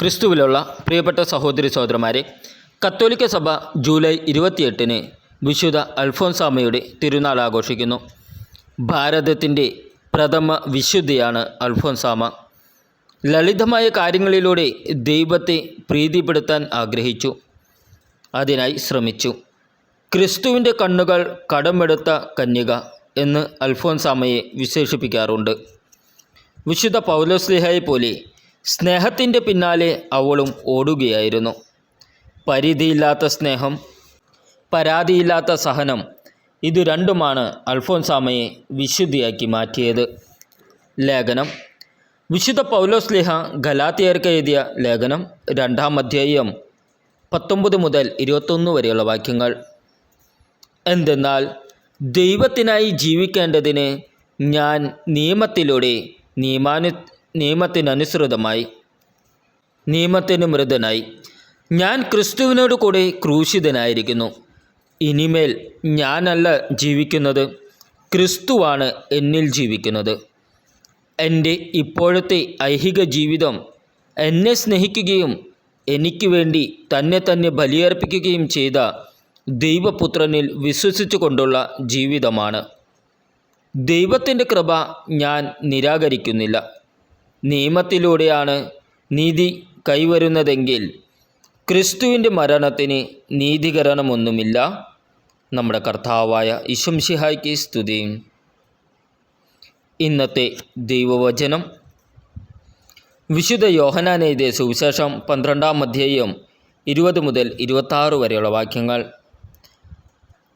ക്രിസ്തുവിലുള്ള പ്രിയപ്പെട്ട സഹോദരി സഹോദരന്മാരെ, കത്തോലിക്ക സഭ ജൂലൈ 28 വിശുദ്ധ അൽഫോൻസാമയുടെ തിരുനാൾ ആഘോഷിക്കുന്നു. ഭാരതത്തിൻ്റെ പ്രഥമ വിശുദ്ധിയാണ് അൽഫോൻസാമ. ലളിതമായ കാര്യങ്ങളിലൂടെ ദൈവത്തെ പ്രീതിപ്പെടുത്താൻ ആഗ്രഹിച്ചു, അതിനായി ശ്രമിച്ചു. ക്രിസ്തുവിൻ്റെ കണ്ണുകൾ കടമെടുത്ത കന്യക എന്ന് അൽഫോൻസാമയെ വിശേഷിപ്പിക്കാറുണ്ട്. വിശുദ്ധ പൗലോസ്ലീഹയെ പോലെ സ്നേഹത്തിൻ്റെ പിന്നാലെ അവളും ഓടുകയായിരുന്നു. പരിധിയില്ലാത്ത സ്നേഹം, പരാതിയില്ലാത്ത സഹനം, ഇത് രണ്ടുമാണ് അൽഫോൻസാമയെ വിശുദ്ധിയാക്കി മാറ്റിയത്. ലേഖനം വിശുദ്ധ പൗലോസ്ലീഹ ഗലാത്യർക്ക് എഴുതിയ ലേഖനം 2-ാം അധ്യായം 19 മുതൽ 21 വരെയുള്ള വാക്യങ്ങൾ. എന്തെന്നാൽ ദൈവത്തിനായി ജീവിക്കേണ്ടതിന് ഞാൻ നിയമത്തിലൂടെ നിയമത്തിനനുസൃതമായി നിയമത്തിന് മൃതനായി. ഞാൻ ക്രിസ്തുവിനോട് കൂടെ ക്രൂശിതനായിരിക്കുന്നു. ഇനിമേൽ ഞാനല്ല ജീവിക്കുന്നത്, ക്രിസ്തുവാണ് എന്നിൽ ജീവിക്കുന്നത്. എൻ്റെ ഇപ്പോഴത്തെ ഐഹിക ജീവിതം എന്നെ സ്നേഹിക്കുകയും എനിക്ക് വേണ്ടി തന്നെ ബലിയർപ്പിക്കുകയും ചെയ്ത ദൈവപുത്രനിൽ വിശ്വസിച്ചുകൊണ്ടുള്ള ജീവിതമാണ്. ദൈവത്തിൻ്റെ കൃപ ഞാൻ നിരാകരിക്കുന്നില്ല. നിയമത്തിലൂടെയാണ് നീതി കൈവരുന്നതെങ്കിൽ ക്രിസ്തുവിൻ്റെ മരണത്തിന് നീതീകരണമൊന്നുമില്ല. നമ്മുടെ കർത്താവായ ഈശോമിശിഹായ്ക്ക് സ്തുതി. ഇന്നത്തെ ദൈവവചനം വിശുദ്ധ യോഹന്നാൻ എഴുതിയ സുവിശേഷം 12-ാം അധ്യായം 20 മുതൽ 26 വരെയുള്ള വാക്യങ്ങൾ.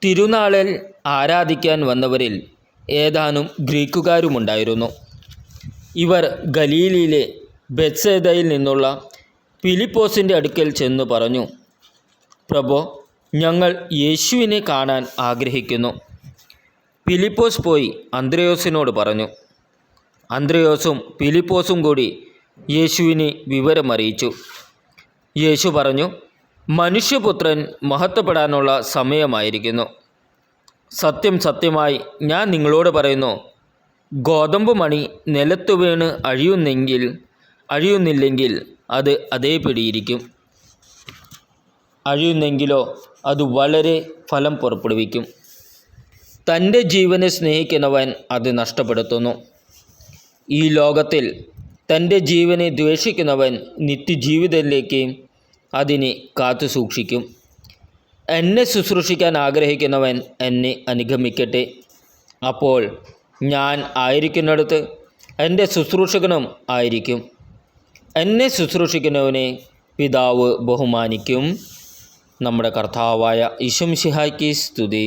തിരുനാളിൽ ആരാധിക്കാൻ വന്നവരിൽ ഏതാനും ഗ്രീക്കുകാരുമുണ്ടായിരുന്നു. ഇവർ ഗലീലയിലെ ബെത്സേദയിൽ നിന്നുള്ള ഫിലിപ്പോസിൻ്റെ അടുക്കൽ ചെന്ന് പറഞ്ഞു, പ്രഭോ, ഞങ്ങൾ യേശുവിനെ കാണാൻ ആഗ്രഹിക്കുന്നു. ഫിലിപ്പോസ് പോയി അന്ത്രയോസിനോട് പറഞ്ഞു. അന്ത്രയോസും ഫിലിപ്പോസും കൂടി യേശുവിനെ വിവരമറിയിച്ചു. യേശു പറഞ്ഞു, മനുഷ്യപുത്രൻ മഹത്വപ്പെടാനുള്ള സമയമായിരിക്കുന്നു. സത്യം സത്യമായി ഞാൻ നിങ്ങളോട് പറയുന്നു, ഗോതമ്പ് മണി നിലത്തു വീണ് അഴിയുന്നില്ലെങ്കിൽ അത് അതേപടിയിരിക്കും. അഴിയുന്നെങ്കിലോ അത് വളരെ ഫലം പുറപ്പെടുവിക്കും. തൻ്റെ ജീവനെ സ്നേഹിക്കുന്നവൻ അത് നഷ്ടപ്പെടുത്തുന്നു. ഈ ലോകത്തിൽ തൻ്റെ ജീവനെ ദ്വേഷിക്കുന്നവൻ നിത്യജീവിതത്തിലേക്ക് അതിനെ കാത്തു സൂക്ഷിക്കും. എന്നെ ശുശ്രൂഷിക്കാൻ ആഗ്രഹിക്കുന്നവൻ എന്നെ അനുഗമിക്കട്ടെ. അപ്പോൾ ഞാൻ ആയിരിക്കുന്നിടത്ത് എൻ്റെ ശുശ്രൂഷകനും ആയിരിക്കും. എന്നെ ശുശ്രൂഷിക്കുന്നവനെ പിതാവ് ബഹുമാനിക്കും. നമ്മുടെ കർത്താവായ ഈശോമിശിഹായ്ക്ക് സ്തുതി.